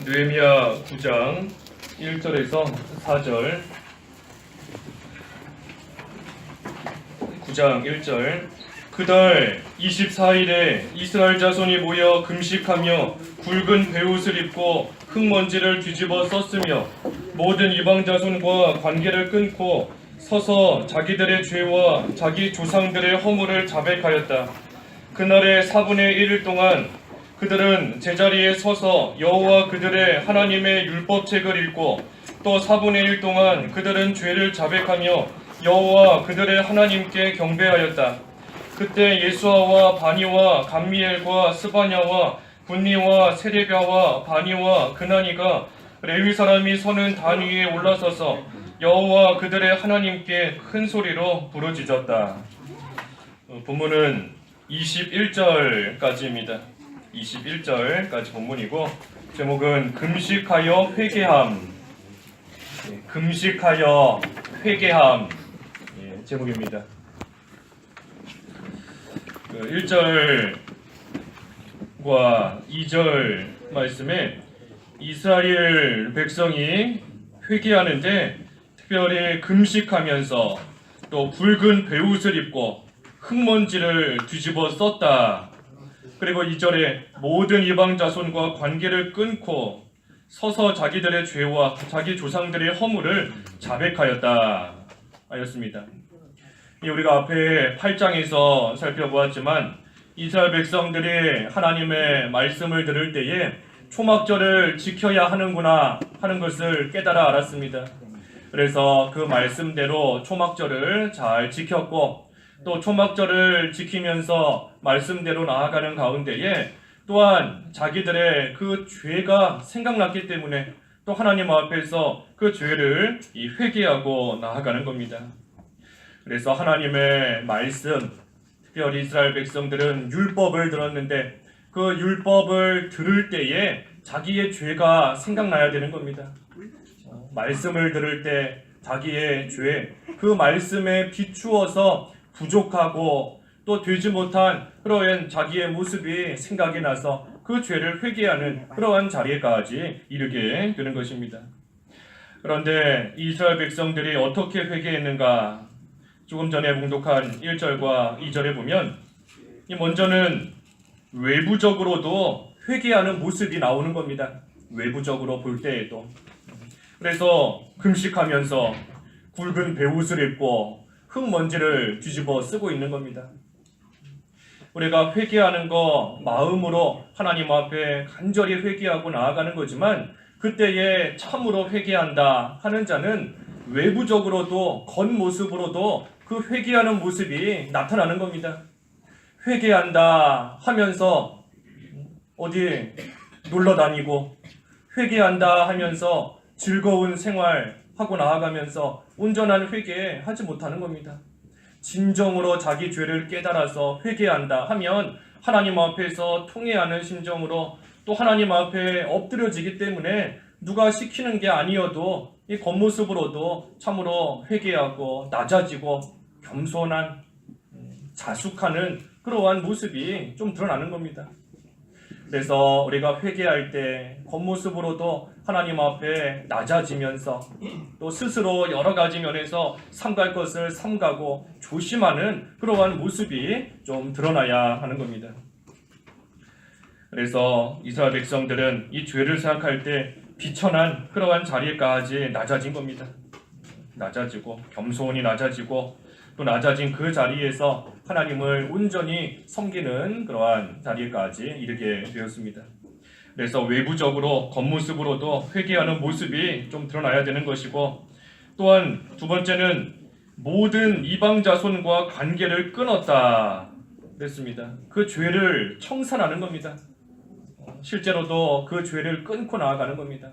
느헤미야 9장 1절에서 4절. 9장 1절. 그달 24일에 이스라엘 자손이 모여 금식하며 굵은 베옷을 입고 흙먼지를 뒤집어 썼으며 모든 이방 자손과 관계를 끊고 서서 자기들의 죄와 자기 조상들의 허물을 자백하였다. 그날의 4분의 1일 동안 그들은 제자리에 서서 여호와 그들의 하나님의 율법책을 읽고 또 4분의 1 동안 그들은 죄를 자백하며 여호와 그들의 하나님께 경배하였다. 그때 예수아와 바니와 감미엘과 스바냐와 분니와 세레비아와 바니와 그나니가 레위 사람이 서는 단 위에 올라서서 여호와 그들의 하나님께 큰 소리로 부르짖었다. 본문은 21절까지입니다. 21절까지 본문이고 제목은 금식하여 회개함. 금식하여 회개함 제목입니다. 1절과 2절 말씀에 이스라엘 백성이 회개하는데 특별히 금식하면서 또 붉은 베옷을 입고 흙먼지를 뒤집어 썼다. 그리고 2절에 모든 이방 자손과 관계를 끊고 서서 자기들의 죄와 자기 조상들의 허물을 자백하였다 하였습니다. 우리가 앞에 8장에서 살펴보았지만 이스라엘 백성들이 하나님의 말씀을 들을 때에 초막절을 지켜야 하는구나 하는 것을 깨달아 알았습니다. 그래서 그 말씀대로 초막절을 잘 지켰고 또 초막절을 지키면서 말씀대로 나아가는 가운데에 또한 자기들의 그 죄가 생각났기 때문에 또 하나님 앞에서 그 죄를 회개하고 나아가는 겁니다. 그래서 하나님의 말씀, 특별히 이스라엘 백성들은 율법을 들었는데 그 율법을 들을 때에 자기의 죄가 생각나야 되는 겁니다. 말씀을 들을 때 자기의 죄, 그 말씀에 비추어서 부족하고 또 되지 못한 그러한 자기의 모습이 생각이 나서 그 죄를 회개하는 그러한 자리에까지 이르게 되는 것입니다. 그런데 이스라엘 백성들이 어떻게 회개했는가? 조금 전에 봉독한 1절과 2절에 보면 먼저는 외부적으로도 회개하는 모습이 나오는 겁니다. 외부적으로 볼 때에도. 그래서 금식하면서 굵은 베옷을 입고 흙먼지를 뒤집어 쓰고 있는 겁니다. 우리가 회개하는 거 마음으로 하나님 앞에 간절히 회개하고 나아가는 거지만 그때에 참으로 회개한다 하는 자는 외부적으로도 겉모습으로도 그 회개하는 모습이 나타나는 겁니다. 회개한다 하면서 어디 놀러 다니고 회개한다 하면서 즐거운 생활하고 나아가면서 온전한 회개하지 못하는 겁니다. 진정으로 자기 죄를 깨달아서 회개한다 하면 하나님 앞에서 통회하는 심정으로 또 하나님 앞에 엎드려지기 때문에 누가 시키는 게 아니어도 이 겉모습으로도 참으로 회개하고 낮아지고 겸손한 자숙하는 그러한 모습이 좀 드러나는 겁니다. 그래서 우리가 회개할 때 겉모습으로도 하나님 앞에 낮아지면서 또 스스로 여러 가지 면에서 삼갈 것을 삼가고 조심하는 그러한 모습이 좀 드러나야 하는 겁니다. 그래서 이스라엘 백성들은 이 죄를 생각할 때 비천한 그러한 자리에까지 낮아진 겁니다. 낮아지고 겸손히 낮아지고 또 낮아진 그 자리에서 하나님을 온전히 섬기는 그러한 자리에까지 이르게 되었습니다. 그래서 외부적으로 겉모습으로도 회개하는 모습이 좀 드러나야 되는 것이고 또한 두 번째는 모든 이방 자손과 관계를 끊었다 그랬습니다. 그 죄를 청산하는 겁니다. 실제로도 그 죄를 끊고 나아가는 겁니다.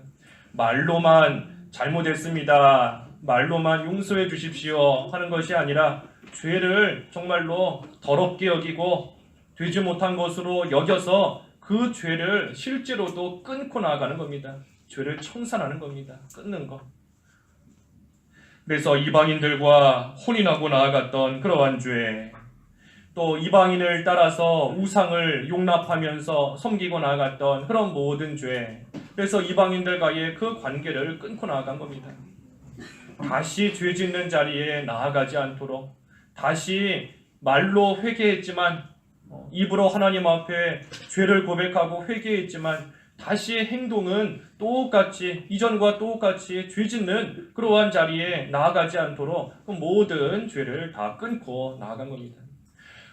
말로만 잘못했습니다, 말로만 용서해 주십시오 하는 것이 아니라 죄를 정말로 더럽게 여기고 되지 못한 것으로 여겨서 그 죄를 실제로도 끊고 나아가는 겁니다. 죄를 청산하는 겁니다. 끊는 것. 그래서 이방인들과 혼인하고 나아갔던 그러한 죄, 또 이방인을 따라서 우상을 용납하면서 섬기고 나아갔던 그런 모든 죄, 그래서 이방인들과의 그 관계를 끊고 나아간 겁니다. 다시 죄 짓는 자리에 나아가지 않도록, 다시 말로 회개했지만 입으로 하나님 앞에 죄를 고백하고 회개했지만 다시 행동은 똑같이, 이전과 똑같이 죄 짓는 그러한 자리에 나아가지 않도록 그 모든 죄를 다 끊고 나아간 겁니다.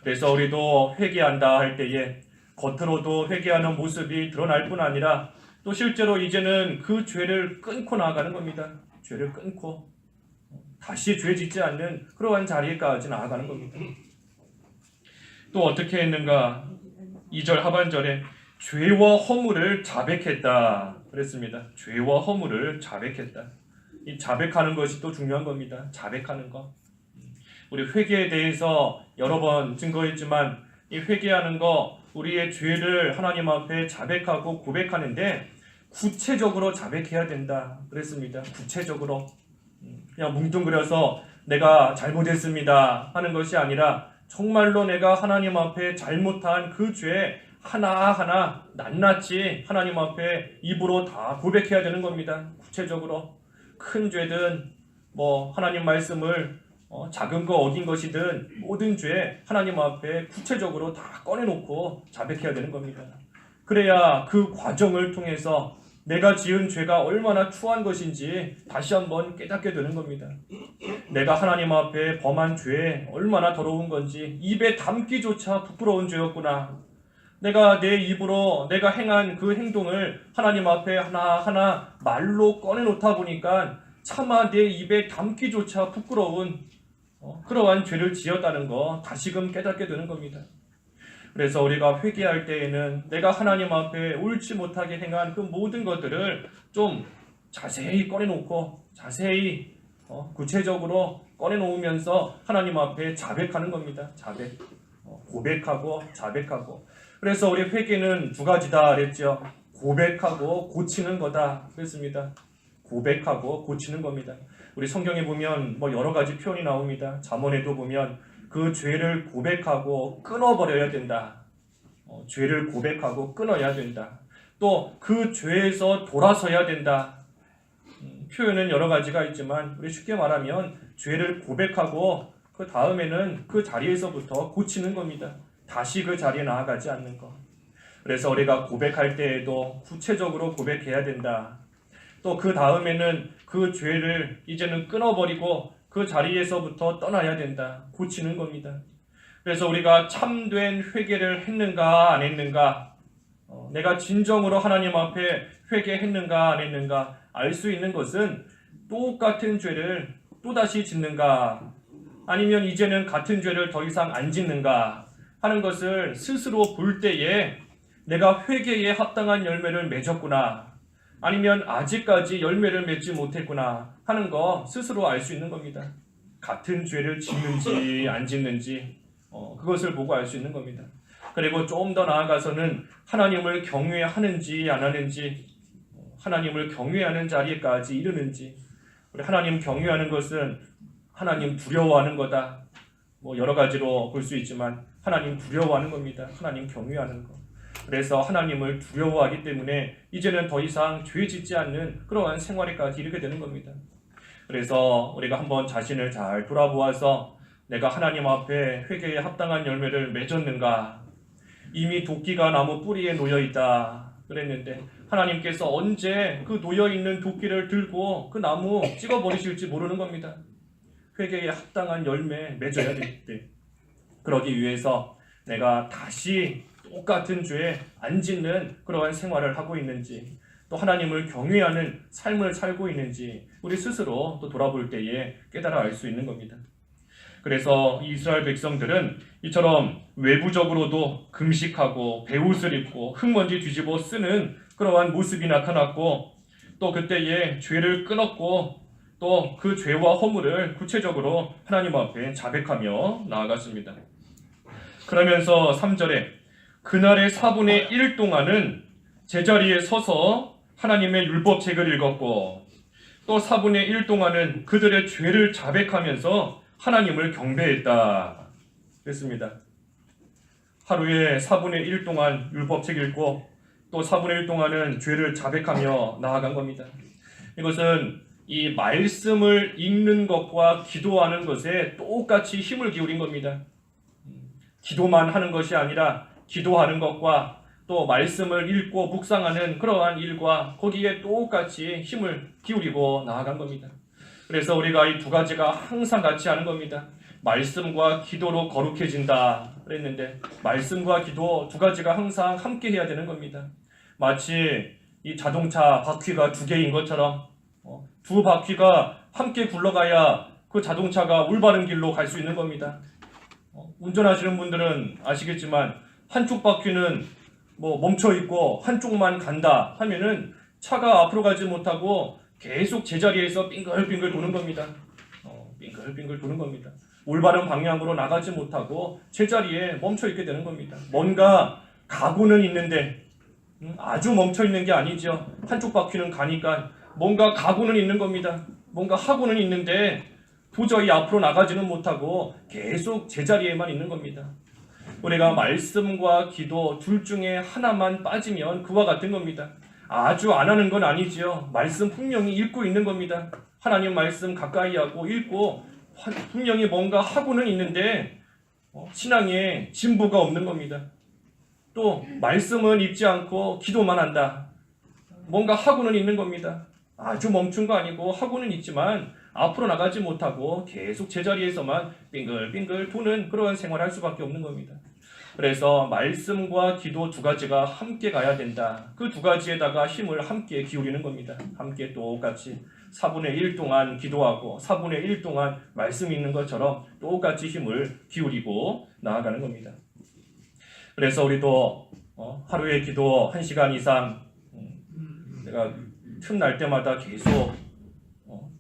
그래서 우리도 회개한다 할 때에 겉으로도 회개하는 모습이 드러날 뿐 아니라 또 실제로 이제는 그 죄를 끊고 나아가는 겁니다. 죄를 끊고 다시 죄 짓지 않는 그러한 자리에까지 나아가는 겁니다. 또 어떻게 했는가? 2절 하반절에 죄와 허물을 자백했다 그랬습니다. 죄와 허물을 자백했다. 이 자백하는 것이 또 중요한 겁니다. 자백하는 것. 우리 회개에 대해서 여러 번 증거했지만 이 회개하는 거, 우리의 죄를 하나님 앞에 자백하고 고백하는데 구체적으로 자백해야 된다 그랬습니다. 구체적으로. 그냥 뭉뚱그려서 내가 잘못했습니다 하는 것이 아니라 정말로 내가 하나님 앞에 잘못한 그 죄 하나하나 낱낱이 하나님 앞에 입으로 다 고백해야 되는 겁니다. 구체적으로. 큰 죄든 하나님 말씀을 작은 거 어긴 것이든 모든 죄 하나님 앞에 구체적으로 다 꺼내놓고 자백해야 되는 겁니다. 그래야 그 과정을 통해서 내가 지은 죄가 얼마나 추한 것인지 다시 한번 깨닫게 되는 겁니다. 내가 하나님 앞에 범한 죄 얼마나 더러운 건지 입에 담기조차 부끄러운 죄였구나. 내가 내 입으로 내가 행한 그 행동을 하나님 앞에 하나하나 말로 꺼내놓다 보니까 차마 내 입에 담기조차 부끄러운 그러한 죄를 지었다는 거 다시금 깨닫게 되는 겁니다. 그래서 우리가 회개할 때에는 내가 하나님 앞에 옳지 못하게 행한 그 모든 것들을 좀 자세히 꺼내놓고 자세히 구체적으로 꺼내놓으면서 하나님 앞에 자백하는 겁니다. 자백. 고백하고 자백하고. 그래서 우리 회개는 두 가지다 그랬죠. 고백하고 고치는 거다 그랬습니다. 고백하고 고치는 겁니다. 우리 성경에 보면 여러 가지 표현이 나옵니다. 잠언에도 보면 그 죄를 고백하고 끊어버려야 된다. 죄를 고백하고 끊어야 된다. 또 그 죄에서 돌아서야 된다. 표현은 여러 가지가 있지만 우리 쉽게 말하면 죄를 고백하고 그 다음에는 그 자리에서부터 고치는 겁니다. 다시 그 자리에 나아가지 않는 것. 그래서 우리가 고백할 때에도 구체적으로 고백해야 된다. 또 그 다음에는 그 죄를 이제는 끊어버리고 그 자리에서부터 떠나야 된다. 고치는 겁니다. 그래서 우리가 참된 회개를 했는가 안 했는가, 내가 진정으로 하나님 앞에 회개했는가 안 했는가 알 수 있는 것은 똑같은 죄를 또다시 짓는가, 아니면 이제는 같은 죄를 더 이상 안 짓는가 하는 것을 스스로 볼 때에 내가 회개에 합당한 열매를 맺었구나, 아니면 아직까지 열매를 맺지 못했구나 하는 거 스스로 알 수 있는 겁니다. 같은 죄를 짓는지 안 짓는지 그것을 보고 알 수 있는 겁니다. 그리고 좀 더 나아가서는 하나님을 경외하는지 안 하는지, 하나님을 경외하는 자리에까지 이르는지. 우리 하나님 경외하는 것은 하나님 두려워하는 거다. 여러 가지로 볼 수 있지만 하나님 두려워하는 겁니다. 하나님 경외하는 것. 그래서 하나님을 두려워하기 때문에 이제는 더 이상 죄 짓지 않는 그러한 생활에까지 이르게 되는 겁니다. 그래서 우리가 한번 자신을 잘 돌아보아서 내가 하나님 앞에 회개에 합당한 열매를 맺었는가, 이미 도끼가 나무 뿌리에 놓여있다 그랬는데 하나님께서 언제 그 놓여있는 도끼를 들고 그 나무 찍어버리실지 모르는 겁니다. 회개에 합당한 열매 맺어야 될 때, 그러기 위해서 내가 다시 똑같은 죄에 안 짓는 그러한 생활을 하고 있는지, 또 하나님을 경외하는 삶을 살고 있는지 우리 스스로 또 돌아볼 때에 깨달아 알 수 있는 겁니다. 그래서 이스라엘 백성들은 이처럼 외부적으로도 금식하고 베옷을 입고 흙먼지 뒤집어 쓰는 그러한 모습이 나타났고, 또 그때에 죄를 끊었고 또 그 죄와 허물을 구체적으로 하나님 앞에 자백하며 나아갔습니다. 그러면서 3절에 그날의 4분의 1 동안은 제자리에 서서 하나님의 율법책을 읽었고, 또 4분의 1 동안은 그들의 죄를 자백하면서 하나님을 경배했다 그랬습니다. 하루에 4분의 1 동안 율법책 읽고 또 4분의 1 동안은 죄를 자백하며 나아간 겁니다. 이것은 이 말씀을 읽는 것과 기도하는 것에 똑같이 힘을 기울인 겁니다. 기도만 하는 것이 아니라 기도하는 것과 또 말씀을 읽고 묵상하는 그러한 일과 거기에 똑같이 힘을 기울이고 나아간 겁니다. 그래서 우리가 이 두 가지가 항상 같이 하는 겁니다. 말씀과 기도로 거룩해진다 그랬는데 말씀과 기도 두 가지가 항상 함께 해야 되는 겁니다. 마치 이 자동차 바퀴가 두 개인 것처럼 두 바퀴가 함께 굴러가야 그 자동차가 올바른 길로 갈 수 있는 겁니다. 운전하시는 분들은 아시겠지만 한쪽 바퀴는 멈춰 있고 한쪽만 간다 하면은 차가 앞으로 가지 못하고 계속 제자리에서 빙글빙글 도는 겁니다. 빙글빙글 도는 겁니다. 올바른 방향으로 나가지 못하고 제자리에 멈춰 있게 되는 겁니다. 뭔가 가고는 있는데 아주 멈춰 있는 게 아니죠. 한쪽 바퀴는 가니까 뭔가 가고는 있는 겁니다. 뭔가 하고는 있는데 도저히 앞으로 나가지는 못하고 계속 제자리에만 있는 겁니다. 우리가 말씀과 기도 둘 중에 하나만 빠지면 그와 같은 겁니다. 아주 안 하는 건 아니지요. 말씀 분명히 읽고 있는 겁니다. 하나님 말씀 가까이 하고 읽고 분명히 뭔가 하고는 있는데 신앙에 진보가 없는 겁니다. 또 말씀은 읽지 않고 기도만 한다. 뭔가 하고는 있는 겁니다. 아주 멈춘 거 아니고 하고는 있지만 앞으로 나가지 못하고 계속 제자리에서만 빙글빙글 도는 그런 생활을 할 수밖에 없는 겁니다. 그래서 말씀과 기도 두 가지가 함께 가야 된다. 그 두 가지에다가 힘을 함께 기울이는 겁니다. 함께 똑같이 4분의 1 동안 기도하고 4분의 1 동안 말씀 읽는 것처럼 똑같이 힘을 기울이고 나아가는 겁니다. 그래서 우리도 하루에 기도 1시간 이상 내가 틈날 때마다 계속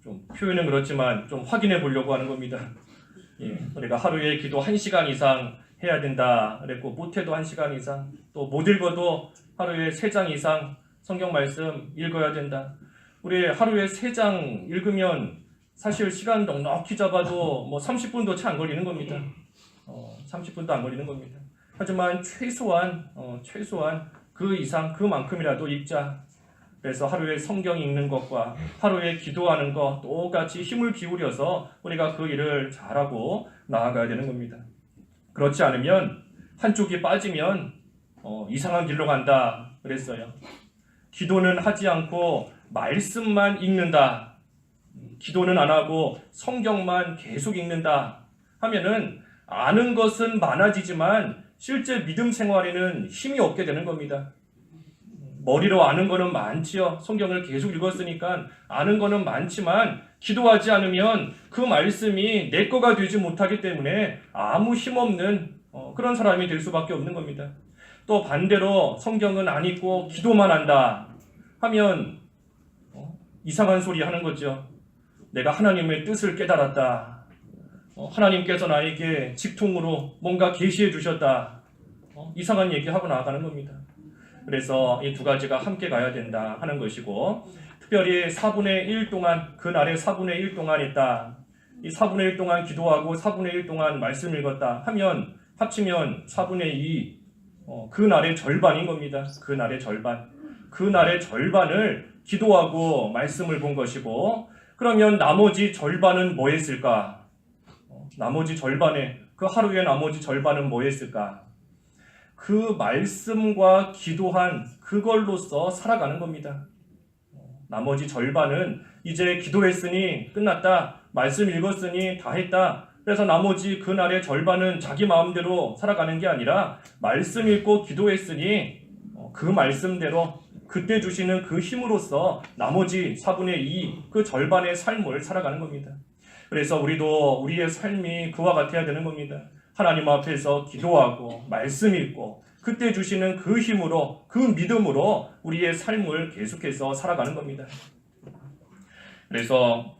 좀 표현은 그렇지만 좀 확인해 보려고 하는 겁니다. 우리가 하루에 기도 1시간 이상 해야 된다 그랬고 못해도 1시간 이상 또 못 읽어도 하루에 3장 이상 성경 말씀 읽어야 된다. 우리 하루에 3장 읽으면 사실 시간 넉넉히 잡아도 30분도 채 안 걸리는 겁니다. 30분도 안 걸리는 겁니다. 하지만 최소한 그 이상 그만큼이라도 읽자. 그래서 하루에 성경 읽는 것과 하루에 기도하는 것 똑같이 힘을 기울여서 우리가 그 일을 잘하고 나아가야 되는 겁니다. 그렇지 않으면 한쪽이 빠지면 이상한 길로 간다 그랬어요. 기도는 하지 않고 말씀만 읽는다. 기도는 안 하고 성경만 계속 읽는다 하면은 아는 것은 많아지지만 실제 믿음 생활에는 힘이 없게 되는 겁니다. 머리로 아는 거는 많지요. 성경을 계속 읽었으니까 아는 거는 많지만 기도하지 않으면 그 말씀이 내 거가 되지 못하기 때문에 아무 힘없는 그런 사람이 될 수밖에 없는 겁니다. 또 반대로 성경은 안 읽고 기도만 한다 하면 이상한 소리 하는 거죠. 내가 하나님의 뜻을 깨달았다. 하나님께서 나에게 직통으로 뭔가 계시해 주셨다. 이상한 얘기하고 나아가는 겁니다. 그래서 이 두 가지가 함께 가야 된다 하는 것이고 특별히 4분의 1 동안 그날에 4분의 1 동안 했다. 이 4분의 1 동안 기도하고 4분의 1 동안 말씀 읽었다 하면 합치면 4분의 2 그날의 절반인 겁니다. 그날의 절반. 그날의 절반을 기도하고 말씀을 본 것이고 그러면 나머지 절반은 뭐 했을까? 나머지 절반에 그 하루의 나머지 절반은 뭐 했을까? 그 말씀과 기도한 그걸로써 살아가는 겁니다. 나머지 절반은 이제 기도했으니 끝났다. 말씀 읽었으니 다 했다. 그래서 나머지 그날의 절반은 자기 마음대로 살아가는 게 아니라 말씀 읽고 기도했으니 그 말씀대로 그때 주시는 그 힘으로써 나머지 4분의 2 그 절반의 삶을 살아가는 겁니다. 그래서 우리도 우리의 삶이 그와 같아야 되는 겁니다. 하나님 앞에서 기도하고 말씀 읽고 그때 주시는 그 힘으로 그 믿음으로 우리의 삶을 계속해서 살아가는 겁니다. 그래서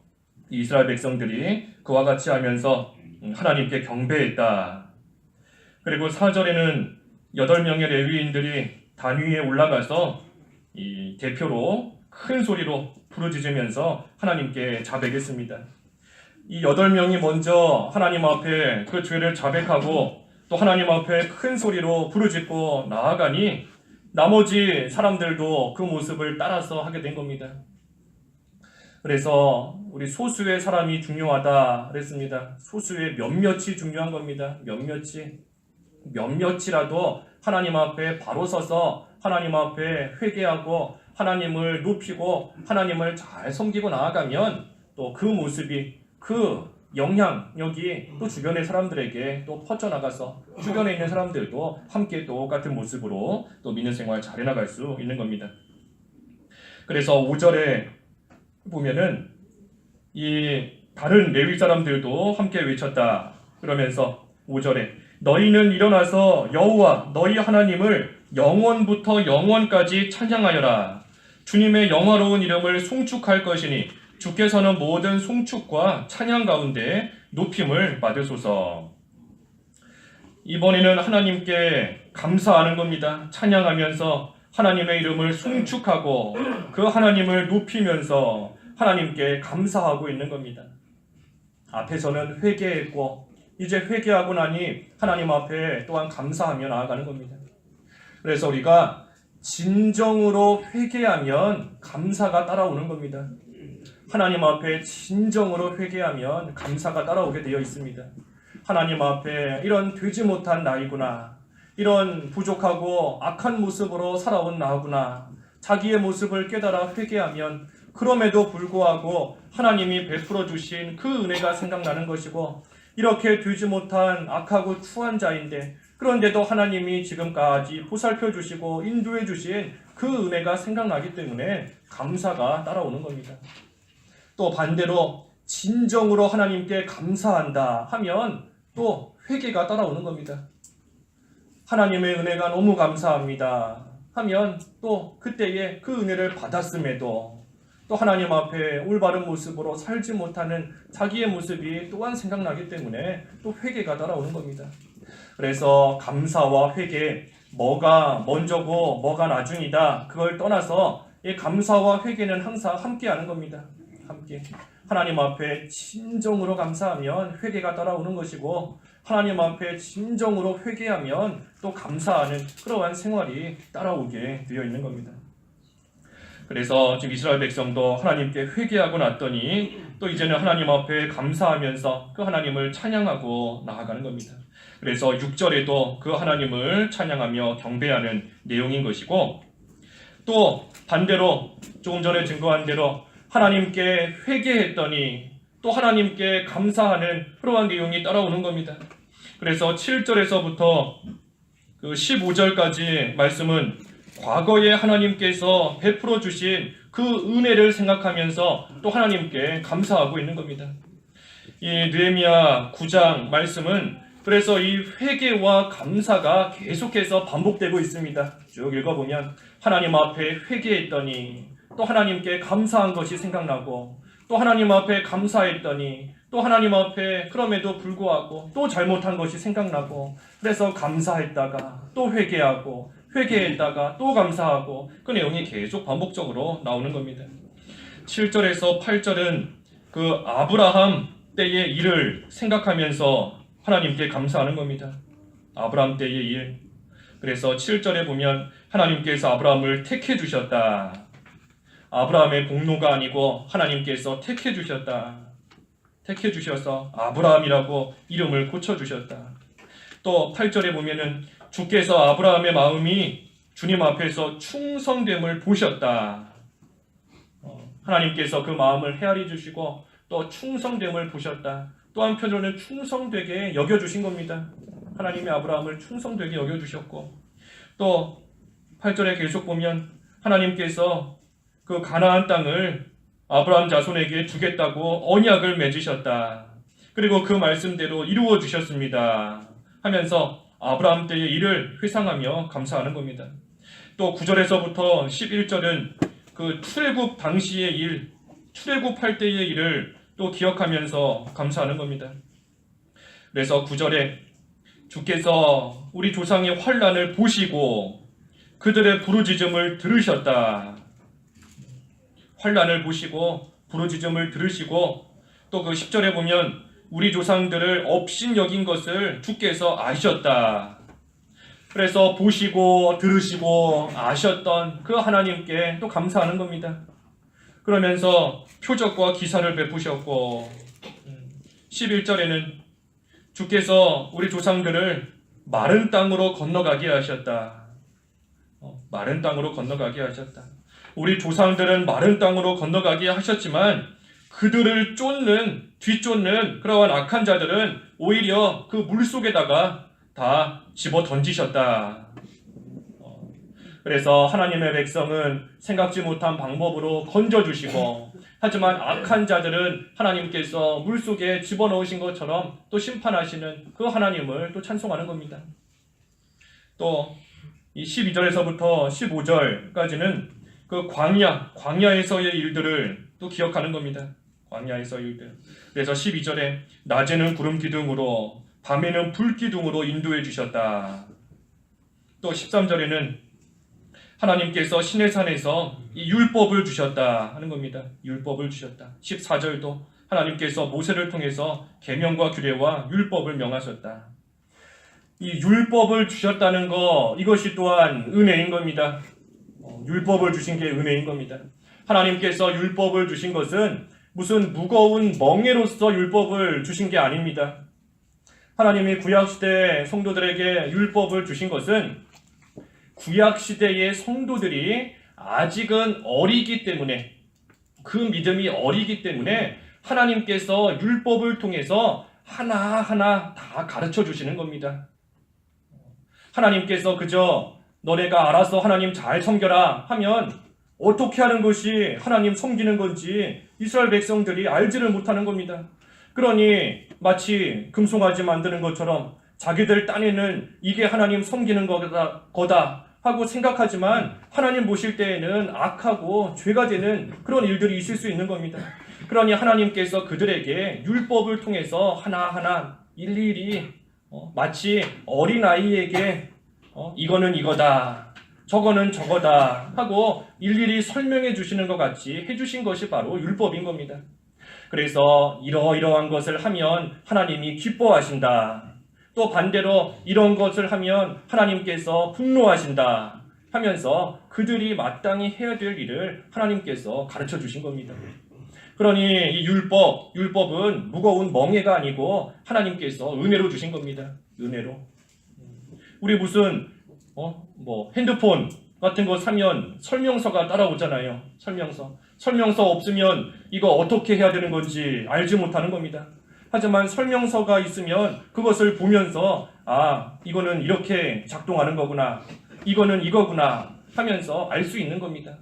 이스라엘 백성들이 그와 같이 하면서 하나님께 경배했다. 그리고 4절에는 8명의 레위인들이 단 위에 올라가서 이 대표로 큰 소리로 부르짖으면서 하나님께 자백했습니다. 이 8명이 먼저 하나님 앞에 그 죄를 자백하고 또 하나님 앞에 큰 소리로 부르짖고 나아가니 나머지 사람들도 그 모습을 따라서 하게 된 겁니다. 그래서 우리 소수의 사람이 중요하다 그랬습니다. 소수의 몇몇이 중요한 겁니다. 몇몇이라도 하나님 앞에 바로 서서 하나님 앞에 회개하고 하나님을 높이고 하나님을 잘 섬기고 나아가면 또 그 모습이, 그 영향력이 또 주변의 사람들에게 또 퍼져나가서 주변에 있는 사람들도 함께 똑같은 모습으로 또 믿는 생활 잘 해나갈 수 있는 겁니다. 그래서 5절에 보면은 이 다른 레위 사람들도 함께 외쳤다. 그러면서 5절에 너희는 일어나서 여호와 너희 하나님을 영원부터 영원까지 찬양하여라. 주님의 영화로운 이름을 송축할 것이니 주께서는 모든 송축과 찬양 가운데 높임을 받으소서. 이번에는 하나님께 감사하는 겁니다. 찬양하면서 하나님의 이름을 송축하고 그 하나님을 높이면서 하나님께 감사하고 있는 겁니다. 앞에서는 회개했고 이제 회개하고 나니 하나님 앞에 또한 감사하며 나아가는 겁니다. 그래서 우리가 진정으로 회개하면 감사가 따라오는 겁니다. 하나님 앞에 진정으로 회개하면 감사가 따라오게 되어 있습니다. 하나님 앞에 이런 되지 못한 나이구나, 이런 부족하고 악한 모습으로 살아온 나구나, 자기의 모습을 깨달아 회개하면 그럼에도 불구하고 하나님이 베풀어 주신 그 은혜가 생각나는 것이고, 이렇게 되지 못한 악하고 추한 자인데 그런데도 하나님이 지금까지 보살펴 주시고 인도해 주신 그 은혜가 생각나기 때문에 감사가 따라오는 겁니다. 또 반대로 진정으로 하나님께 감사한다 하면 또 회개가 따라오는 겁니다. 하나님의 은혜가 너무 감사합니다 하면 또 그때에 그 은혜를 받았음에도 또 하나님 앞에 올바른 모습으로 살지 못하는 자기의 모습이 또한 생각나기 때문에 또 회개가 따라오는 겁니다. 그래서 감사와 회개, 뭐가 먼저고 뭐가 나중이다, 그걸 떠나서 이 감사와 회개는 항상 함께 하는 겁니다. 함께 하나님 앞에 진정으로 감사하면 회개가 따라오는 것이고, 하나님 앞에 진정으로 회개하면 또 감사하는 그러한 생활이 따라오게 되어 있는 겁니다. 그래서 지금 이스라엘 백성도 하나님께 회개하고 났더니 또 이제는 하나님 앞에 감사하면서 그 하나님을 찬양하고 나아가는 겁니다. 그래서 6절에도 그 하나님을 찬양하며 경배하는 내용인 것이고, 또 반대로 조금 전에 증거한 대로 하나님께 회개했더니 또 하나님께 감사하는 그러한 내용이 따라오는 겁니다. 그래서 7절에서부터 그 15절까지 말씀은 과거에 하나님께서 베풀어 주신 그 은혜를 생각하면서 또 하나님께 감사하고 있는 겁니다. 이 느헤미야 9장 말씀은 그래서 이 회개와 감사가 계속해서 반복되고 있습니다. 쭉 읽어보면 하나님 앞에 회개했더니 또 하나님께 감사한 것이 생각나고, 또 하나님 앞에 감사했더니 또 하나님 앞에 그럼에도 불구하고 또 잘못한 것이 생각나고, 그래서 감사했다가 또 회개하고 회개했다가 또 감사하고, 그 내용이 계속 반복적으로 나오는 겁니다. 7절에서 8절은 그 아브라함 때의 일을 생각하면서 하나님께 감사하는 겁니다. 아브라함 때의 일. 그래서 7절에 보면 하나님께서 아브라함을 택해 주셨다. 아브라함의 공로가 아니고 하나님께서 택해 주셨다. 택해 주셔서 아브라함이라고 이름을 고쳐 주셨다. 또 8절에 보면은 주께서 아브라함의 마음이 주님 앞에서 충성됨을 보셨다. 하나님께서 그 마음을 헤아려 주시고 또 충성됨을 보셨다. 또 한편으로는 충성되게 여겨주신 겁니다. 하나님이 아브라함을 충성되게 여겨주셨고, 또 8절에 계속 보면 하나님께서 그 가나안 땅을 아브라함 자손에게 주겠다고 언약을 맺으셨다. 그리고 그 말씀대로 이루어 주셨습니다 하면서 아브라함 때의 일을 회상하며 감사하는 겁니다. 또 9절에서부터 11절은 그 출애굽 당시의 일, 출애굽할 때의 일을 또 기억하면서 감사하는 겁니다. 그래서 9절에 주께서 우리 조상의 환난을 보시고 그들의 부르짖음을 들으셨다. 환난을 보시고 부르짖음을 들으시고, 또 그 10절에 보면 우리 조상들을 업신 여긴 것을 주께서 아셨다. 그래서 보시고 들으시고 아셨던 그 하나님께 또 감사하는 겁니다. 그러면서 표적과 기사를 베푸셨고 11절에는 주께서 우리 조상들을 마른 땅으로 건너가게 하셨다. 마른 땅으로 건너가게 하셨다. 우리 조상들은 마른 땅으로 건너가게 하셨지만 그들을 뒤쫓는 그러한 악한 자들은 오히려 그 물속에다가 다 집어 던지셨다. 그래서 하나님의 백성은 생각지 못한 방법으로 건져주시고, 하지만 악한 자들은 하나님께서 물속에 집어넣으신 것처럼 또 심판하시는 그 하나님을 또 찬송하는 겁니다. 또 이 12절에서부터 15절까지는 그 광야에서의 일들을 또 기억하는 겁니다. 광야에서의 일들. 그래서 12절에 낮에는 구름 기둥으로 밤에는 불 기둥으로 인도해 주셨다. 또 13절에는 하나님께서 시내산에서 이 율법을 주셨다 하는 겁니다. 율법을 주셨다. 14절도 하나님께서 모세를 통해서 계명과 규례와 율법을 명하셨다. 이 율법을 주셨다는 거, 이것이 또한 은혜인 겁니다. 율법을 주신 게 은혜인 겁니다. 하나님께서 율법을 주신 것은 무슨 무거운 멍에로서 율법을 주신 게 아닙니다. 하나님이 구약시대 성도들에게 율법을 주신 것은 구약시대의 성도들이 아직은 어리기 때문에, 그 믿음이 어리기 때문에 하나님께서 율법을 통해서 하나하나 다 가르쳐 주시는 겁니다. 하나님께서 그저 너네가 알아서 하나님 잘 섬겨라 하면 어떻게 하는 것이 하나님 섬기는 건지 이스라엘 백성들이 알지를 못하는 겁니다. 그러니 마치 금송아지 만드는 것처럼 자기들 딴에는 이게 하나님 섬기는 거다 하고 생각하지만 하나님 보실 때에는 악하고 죄가 되는 그런 일들이 있을 수 있는 겁니다. 그러니 하나님께서 그들에게 율법을 통해서 하나하나 일일이 마치 어린아이에게 이거는 이거다, 저거는 저거다 하고 일일이 설명해 주시는 것 같이 해주신 것이 바로 율법인 겁니다. 그래서 이러이러한 것을 하면 하나님이 기뻐하신다. 또 반대로 이런 것을 하면 하나님께서 분노하신다 하면서 그들이 마땅히 해야 될 일을 하나님께서 가르쳐 주신 겁니다. 그러니 이 율법은 무거운 멍에가 아니고 하나님께서 은혜로 주신 겁니다. 은혜로. 우리 무슨 핸드폰 같은 거 사면 설명서가 따라오잖아요. 설명서 없으면 이거 어떻게 해야 되는 건지 알지 못하는 겁니다. 하지만 설명서가 있으면 그것을 보면서 이거는 이렇게 작동하는 거구나, 이거는 이거구나 하면서 알 수 있는 겁니다.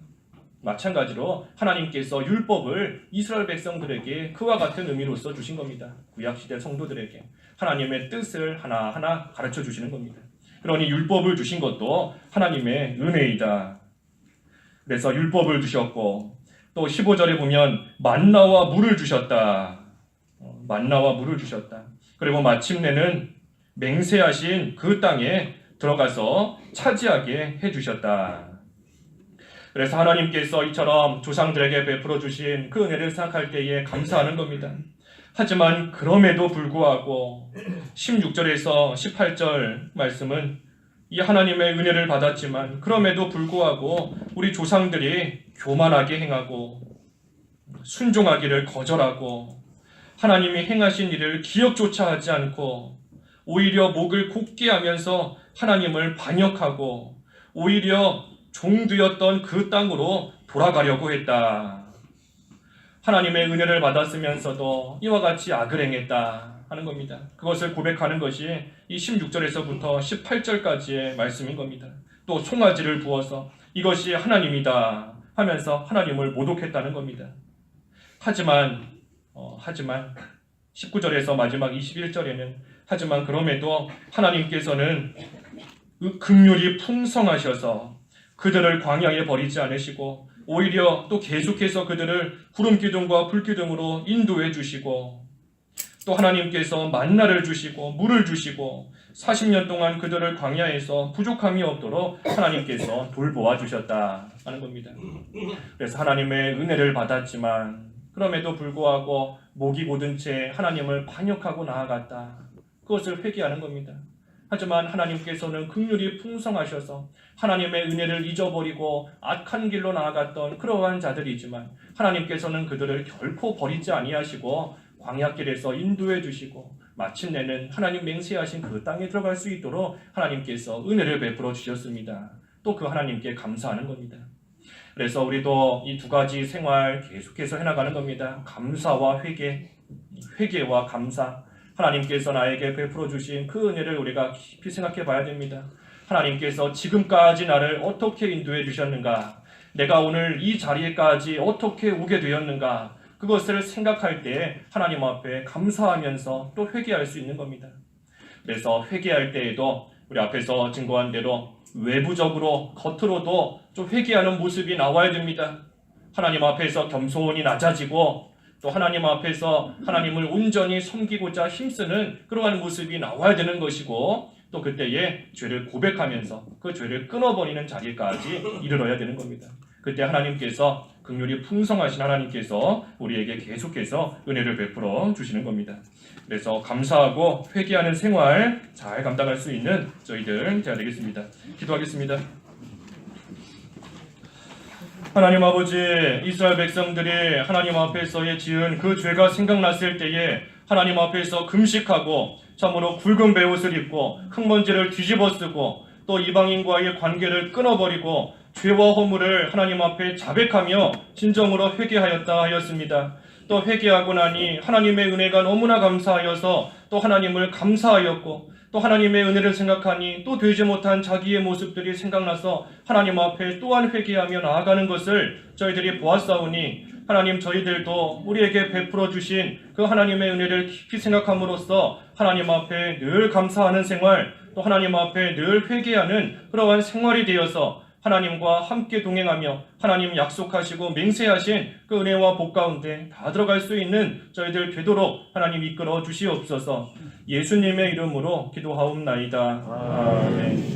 마찬가지로 하나님께서 율법을 이스라엘 백성들에게 그와 같은 의미로서 주신 겁니다. 구약시대 성도들에게 하나님의 뜻을 하나하나 가르쳐 주시는 겁니다. 그러니 율법을 주신 것도 하나님의 은혜이다. 그래서 율법을 주셨고, 또 15절에 보면 만나와 물을 주셨다. 만나와 물을 주셨다. 그리고 마침내는 맹세하신 그 땅에 들어가서 차지하게 해주셨다. 그래서 하나님께서 이처럼 조상들에게 베풀어 주신 그 은혜를 생각할 때에 감사하는 겁니다. 하지만 그럼에도 불구하고 16절에서 18절 말씀은 이 하나님의 은혜를 받았지만 그럼에도 불구하고 우리 조상들이 교만하게 행하고 순종하기를 거절하고 하나님이 행하신 일을 기억조차 하지 않고 오히려 목을 곧게 하면서 하나님을 반역하고 오히려 종되었던 그 땅으로 돌아가려고 했다. 하나님의 은혜를 받았으면서도 이와 같이 악을 행했다 하는 겁니다. 그것을 고백하는 것이 이 16절에서부터 18절까지의 말씀인 겁니다. 또 송아지를 부어서 이것이 하나님이다 하면서 하나님을 모독했다는 겁니다. 하지만 19절에서 마지막 21절에는 하지만 그럼에도 하나님께서는 긍휼이 풍성하셔서 그들을 광야에 버리지 않으시고 오히려 또 계속해서 그들을 구름 기둥과 불 기둥으로 인도해 주시고 또 하나님께서 만나를 주시고 물을 주시고 40년 동안 그들을 광야에서 부족함이 없도록 하나님께서 돌보아 주셨다 하는 겁니다. 그래서 하나님의 은혜를 받았지만 그럼에도 불구하고 목이 고든 채 하나님을 반역하고 나아갔다. 그것을 회개하는 겁니다. 하지만 하나님께서는 긍휼이 풍성하셔서 하나님의 은혜를 잊어버리고 악한 길로 나아갔던 그러한 자들이지만 하나님께서는 그들을 결코 버리지 아니하시고 광야길에서 인도해 주시고 마침내는 하나님 맹세하신 그 땅에 들어갈 수 있도록 하나님께서 은혜를 베풀어 주셨습니다. 또 그 하나님께 감사하는 겁니다. 그래서 우리도 이 두 가지 생활 계속해서 해나가는 겁니다. 감사와 회개, 회개와 감사. 하나님께서 나에게 베풀어 주신 그 은혜를 우리가 깊이 생각해 봐야 됩니다. 하나님께서 지금까지 나를 어떻게 인도해 주셨는가? 내가 오늘 이 자리에까지 어떻게 오게 되었는가? 그것을 생각할 때 하나님 앞에 감사하면서 또 회개할 수 있는 겁니다. 그래서 회개할 때에도 우리 앞에서 증거한 대로 외부적으로 겉으로도 좀 회개하는 모습이 나와야 됩니다. 하나님 앞에서 겸손히 낮아지고 또 하나님 앞에서 하나님을 온전히 섬기고자 힘쓰는 그러한 모습이 나와야 되는 것이고 또 그때에 죄를 고백하면서 그 죄를 끊어버리는 자리까지 이르러야 되는 겁니다. 그때 하나님께서 긍휼이 풍성하신 하나님께서 우리에게 계속해서 은혜를 베풀어 주시는 겁니다. 그래서 감사하고 회개하는 생활 잘 감당할 수 있는 저희들 제가 되겠습니다. 기도하겠습니다. 하나님 아버지, 이스라엘 백성들이 하나님 앞에서의 지은 그 죄가 생각났을 때에 하나님 앞에서 금식하고 참으로 굵은 베옷을 입고 흙먼지를 뒤집어 쓰고 또 이방인과의 관계를 끊어버리고 죄와 허물을 하나님 앞에 자백하며 진정으로 회개하였다 하였습니다. 또 회개하고 나니 하나님의 은혜가 너무나 감사하여서 또 하나님을 감사하였고 또 하나님의 은혜를 생각하니 또 되지 못한 자기의 모습들이 생각나서 하나님 앞에 또한 회개하며 나아가는 것을 저희들이 보았사오니 하나님 저희들도 우리에게 베풀어 주신 그 하나님의 은혜를 깊이 생각함으로써 하나님 앞에 늘 감사하는 생활 또 하나님 앞에 늘 회개하는 그러한 생활이 되어서 하나님과 함께 동행하며 하나님 약속하시고 맹세하신 그 은혜와 복 가운데 다 들어갈 수 있는 저희들 되도록 하나님 이끌어 주시옵소서. 예수님의 이름으로 기도하옵나이다. 아멘.